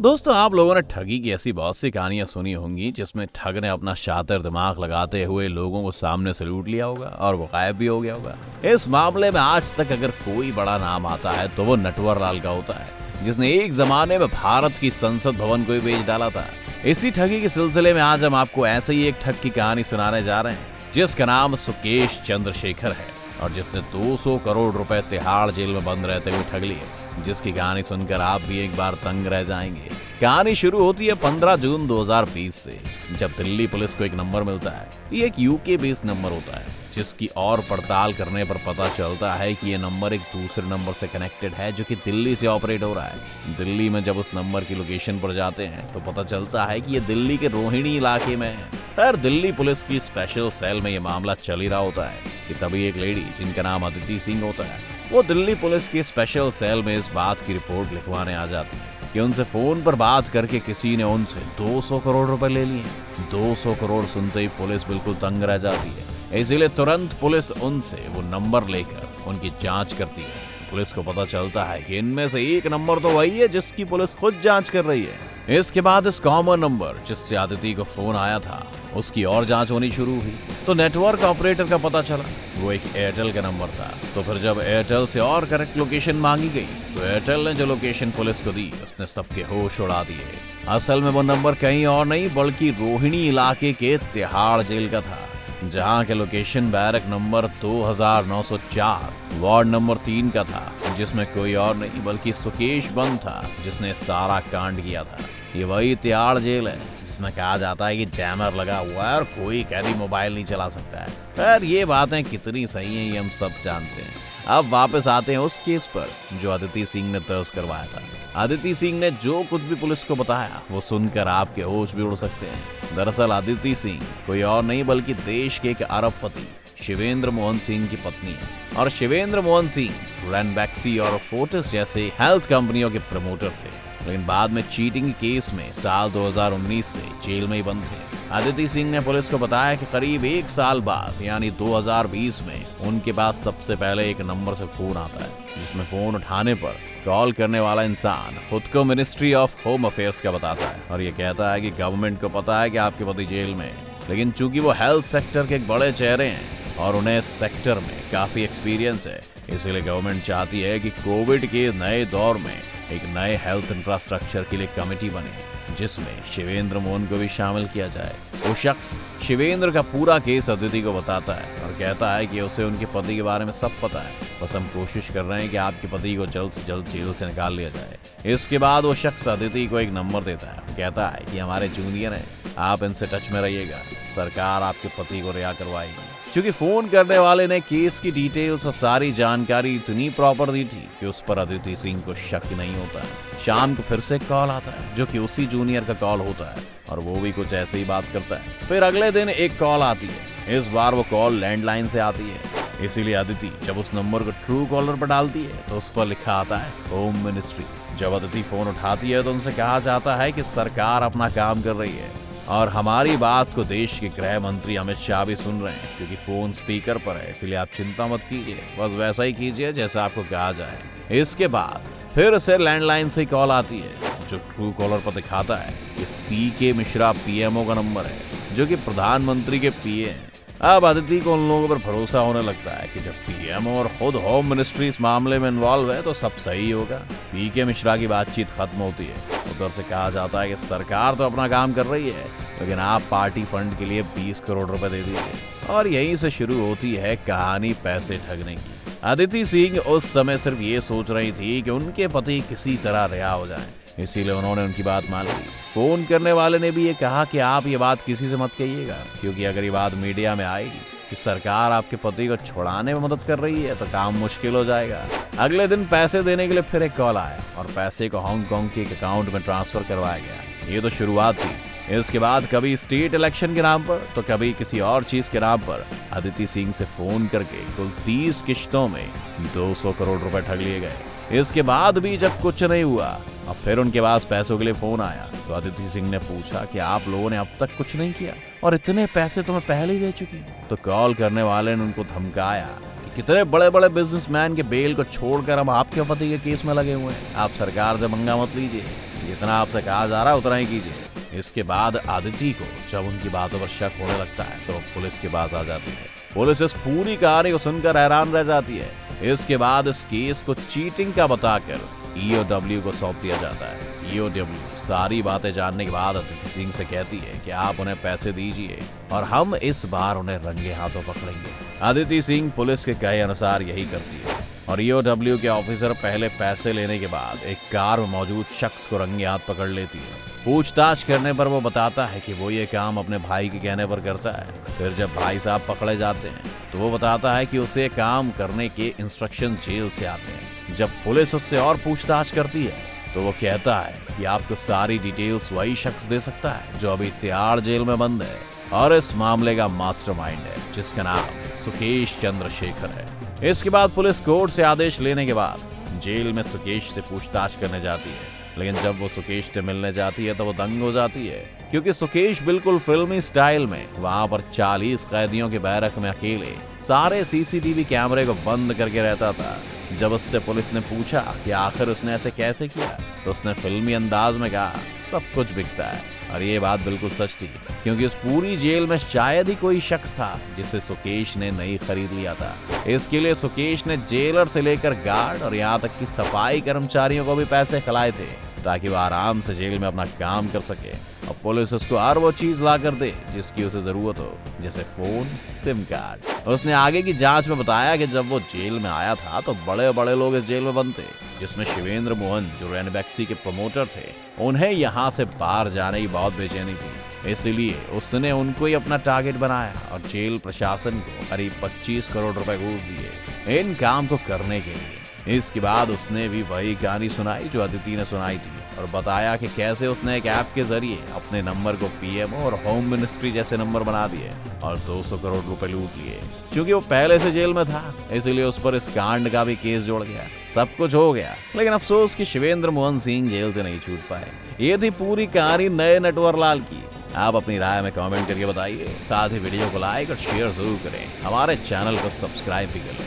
दोस्तों, आप लोगों ने ठगी की ऐसी बहुत सी कहानियां सुनी होंगी जिसमें ठग ने अपना शातिर दिमाग लगाते हुए लोगों को सामने से लूट लिया होगा और वो गायब भी हो गया होगा। इस मामले में आज तक अगर कोई बड़ा नाम आता है तो वो नटवर लाल का होता है, जिसने एक जमाने में भारत की संसद भवन को ही बेच डाला था। इसी ठगी के सिलसिले में आज हम आपको ऐसे ही एक ठग की कहानी सुनाने जा रहे हैं जिसका नाम सुकेश चंद्रशेखर है और जिसने 200 करोड़ रुपए तिहाड़ जेल में बंद रहते हुए ठग लिए, जिसकी कहानी सुनकर आप भी एक बार तंग रह जाएंगे। कहानी शुरू होती है 15 जून 2020 से, जब दिल्ली पुलिस को एक नंबर मिलता है। ये एक यूके बेस्ड नंबर होता है, जिसकी और पड़ताल करने पर पता चलता है कि ये नंबर एक दूसरे नंबर से कनेक्टेड है जो कि दिल्ली से ऑपरेट हो रहा है। दिल्ली में जब उस नंबर की लोकेशन पर जाते हैं तो पता चलता है कि ये दिल्ली के रोहिणी इलाके में है। खैर, दिल्ली पुलिस की स्पेशल सेल में ये मामला चल ही रहा होता है कि तभी एक लेडी जिनका नाम अदिति सिंह होता है, वो दिल्ली पुलिस की स्पेशल सेल में इस बात की रिपोर्ट लिखवाने आ जाती है कि उनसे फोन पर बात करके किसी ने उनसे 200 करोड़ रुपए ले लिए। 200 करोड़ सुनते ही पुलिस बिल्कुल तंग रह जाती है, इसीलिए तुरंत पुलिस उनसे वो नंबर लेकर उनकी जांच करती है। पुलिस को पता चलता है कि इनमें से एक नंबर तो वही है जिसकी पुलिस खुद जांच कर रही है। इसके बाद इस कॉमन नंबर जिससे अदिति को फोन आया था उसकी और जांच होनी शुरू हुई तो नेटवर्क ऑपरेटर का पता चला वो एक एयरटेल का नंबर था। तो फिर जब एयरटेल से और करेक्ट लोकेशन मांगी गई तो एयरटेल ने जो लोकेशन पुलिस को दी उसने सबके होश उड़ा दिए। असल में वो नंबर कहीं और नहीं बल्कि रोहिणी इलाके के तिहाड़ जेल का था, जहां के location barrack number 2904 ward number 3 का था, जिसमें कोई और नहीं बल्कि सुकेश बंद था जिसने सारा कांड किया था। ये वही तिहाड़ जेल है जिसमें कहा जाता है कि जैमर लगा हुआ है और कोई कैदी मोबाइल नहीं चला सकता है। खैर, ये बातें कितनी सही हैं ये हम सब जानते हैं। अब वापस आते हैं उस केस पर जो अदिति सिंह ने दर्ज करवाया था। अदिति सिंह ने जो कुछ भी पुलिस को बताया वो सुनकर आपके होश भी उड़ सकते हैं। दरअसल अदिति सिंह कोई और नहीं बल्कि देश के एक अरबपति शिवेंद्र मोहन सिंह की पत्नी है और शिवेंद्र मोहन सिंह रैनबैक्सी और फोर्टिस जैसे हेल्थ कंपनियों के प्रमोटर थे, लेकिन बाद में चीटिंग केस में साल 2019 से जेल में ही बंद थे। अदिति सिंह ने पुलिस को बताया कि करीब एक साल बाद यानी 2020 में उनके पास सबसे पहले एक नंबर से फोन आता है जिसमें फोन उठाने पर कॉल करने वाला इंसान खुद को मिनिस्ट्री ऑफ होम अफेयर्स का बताता है और ये कहता है कि गवर्नमेंट को पता है कि आपके पति जेल में है, लेकिन चूंकि वो हेल्थ सेक्टर के एक बड़े चेहरे हैं और उन्हें इस सेक्टर में काफी एक्सपीरियंस है, इसीलिए गवर्नमेंट चाहती है कि कोविड के नए दौर में एक नए हेल्थ इंफ्रास्ट्रक्चर के लिए कमेटी बने जिसमें शिवेंद्र मोहन को भी शामिल किया जाए। वो शख्स शिवेंद्र का पूरा केस अदिति को बताता है और कहता है कि उसे उनके पति के बारे में सब पता है, बस हम कोशिश कर रहे हैं कि आपके पति को जल्द से जल्द जेल से निकाल लिया जाए। इसके बाद वो शख्स अदिति को एक नंबर देता है, कहता है कि हमारे जूनियर हैं, आप इनसे टच में रहिएगा, सरकार आपके पति को रिहा करवाएगी। क्योंकि फोन करने वाले ने केस की डिटेल्स और सारी जानकारी इतनी प्रॉपर दी थी कि उस पर अदिति सिंह को शक नहीं होता है। शाम को फिर से कॉल आता है जो कि उसी जूनियर का कॉल होता है और वो भी कुछ ऐसे ही बात करता है। फिर अगले दिन एक कॉल आती है, इस बार वो कॉल लैंडलाइन से आती है, इसीलिए अदिति जब उस नंबर को ट्रू कॉलर पर डालती है तो उस पर लिखा आता है होम मिनिस्ट्री। जब अदिति फोन उठाती है तो उनसे कहा जाता है कि सरकार अपना काम कर रही है और हमारी बात को देश के गृह मंत्री अमित शाह भी सुन रहे हैं, क्योंकि फोन स्पीकर पर है, इसलिए आप चिंता मत कीजिए, बस वैसा ही कीजिए जैसा आपको कहा जाए। इसके बाद फिर से लैंडलाइन से कॉल आती है जो ट्रू कॉलर पर दिखाता है कि पीके मिश्रा पीएमओ का नंबर है जो कि प्रधानमंत्री के पीए हैं। अब अदिति को उन लोगों पर भरोसा होने लगता है कि जब पीएमओ और खुद होम मिनिस्ट्री इस मामले में इन्वॉल्व है तो सब सही होगा। पीके मिश्रा की बातचीत खत्म होती है। उधर से कहा जाता है कि सरकार तो अपना काम कर रही है, लेकिन आप पार्टी फंड के लिए 20 करोड़ रुपए दे दीजिए। और यहीं से शुरू होती है कहानी पैसे ठगने की। अदिति सिंह उस समय सिर्फ ये सोच रही थी कि उनके पति किसी तरह रिहा हो जाएं, इसीलिए उन्होंने उनकी बात मान ली। फोन करने वाले ने भी ये कहा कि आप ये बात किसी से मत कहिएगा, क्योंकि अगर ये बात मीडिया में आएगी कि सरकार आपके पति को छुड़ाने में मदद कर रही है तो काम मुश्किल हो जाएगा। अगले दिन पैसे देने के लिए फिर एक कॉल आया और पैसे को हांगकांग के एक अकाउंट में ट्रांसफर करवाया गया। ये तो शुरुआत थी। इसके बाद कभी स्टेट इलेक्शन के नाम पर तो कभी किसी और चीज के नाम पर अदिति सिंह से फोन करके कुल 30 किश्तों में 200 करोड़ रुपए ठग लिए गए। इसके बाद भी जब कुछ नहीं हुआ, अब फिर उनके पास पैसों के लिए फोन आया तो अदिति सिंह ने पूछा कि आप लोगों ने अब तक कुछ नहीं किया और इतने पैसे तो मैं पहले ही दे चुकी। तो कॉल करने वाले ने उनको धमकाया कि कितने बड़े बड़े बिजनेसमैन के बेल को छोड़कर हम आपके पति के केस में लगे हुए हैं, आप सरकार से पंगा मत लीजिए। जितना आपसे कहा जा रहा है उतना ही कीजिए। इसके बाद अदिति को जब उनकी बातों पर शक होने लगता है तो वो पुलिस के पास आ जाती है। पुलिस इस पूरी कहानी को सुनकर हैरान रह जाती है। इसके बाद इस केस को चीटिंग का बताकर EOW को सौंप दिया जाता है। EOW सारी बातें जानने के बाद अदिति सिंह से कहती है कि आप उन्हें पैसे दीजिए और हम इस बार उन्हें रंगे हाथों पकड़ेंगे। अदिति सिंह पुलिस के कहे अनुसार यही करती है और EOW के ऑफिसर पहले पैसे लेने के बाद एक कार में मौजूद शख्स को रंगे हाथ पकड़ लेती है। पूछताछ करने पर वो बताता है कि वो ये काम अपने भाई के कहने पर करता है। फिर जब भाई साहब पकड़े जाते हैं तो वो बताता है कि उसे काम करने के इंस्ट्रक्शन जेल से आते हैं। जब पुलिस उससे और पूछताछ करती है तो वो कहता है कि आपको सारी डिटेल्स वही शख्स दे सकता है जो अभी तिहाड़ जेल में बंद है और इस मामले का मास्टरमाइंड है, जिसका नाम सुकेश चंद्रशेखर है। इसके बाद पुलिस कोर्ट से आदेश लेने के बाद जेल में सुकेश से पूछताछ करने जाती है। लेकिन जब वो सुकेश से मिलने जाती है तो वो दंग हो जाती है, क्योंकि सुकेश बिल्कुल फिल्मी स्टाइल में वहां पर 40 कैदियों के बैरक में अकेले सारे CCTV कैमरे को बंद करके रहता था। जब उससे पुलिस ने पूछा कि आखिर उसने ऐसे कैसे किया तो उसने फिल्मी अंदाज में कहा सब कुछ बिकता है। और ये बात बिल्कुल सच थी, क्योंकि उस पूरी जेल में शायद ही कोई शख्स था जिसे सुकेश ने नहीं खरीद लिया था। इसके लिए सुकेश ने जेलर से लेकर गार्ड और यहाँ तक कि सफाई कर्मचारियों को भी पैसे खिलाए थे ताकि वो आराम से जेल में अपना काम कर सके और पुलिस उसको हर वो चीज ला कर दे जिसकी उसे जरूरत हो, जैसे फोन, सिम कार्ड। उसने आगे की जांच में बताया कि जब वो जेल में आया था तो बड़े बड़े लोग इस जेल में बंद थे, जिसमें शिवेंद्र मोहन जो रेनबैक्सी के प्रमोटर थे, उन्हें यहाँ से बाहर जाने की बहुत बेचैनी थी। इसलिए उसने उनको ही अपना टारगेट बनाया और जेल प्रशासन को करीब 25 करोड़ रुपए घूस दिए इन काम को करने के लिए। इसके बाद उसने भी वही कहानी सुनाई जो अदिति ने सुनाई थी और बताया कि कैसे उसने एक ऐप के जरिए अपने नंबर को PMO और होम मिनिस्ट्री जैसे नंबर बना दिए और 200 करोड़ रुपए लूट लिए। क्योंकि वो पहले से जेल में था इसलिए उस पर इस कांड का भी केस जोड़ गया। सब कुछ हो गया, लेकिन अफसोस कि शिवेंद्र मोहन सिंह जेल से नहीं छूट पाए। ये थी पूरी कहानी नए नटवर लाल की। आप अपनी राय में कमेंट करके बताइए, साथ ही वीडियो को लाइक और शेयर जरूर करें। हमारे चैनल को सब्सक्राइब भी करें।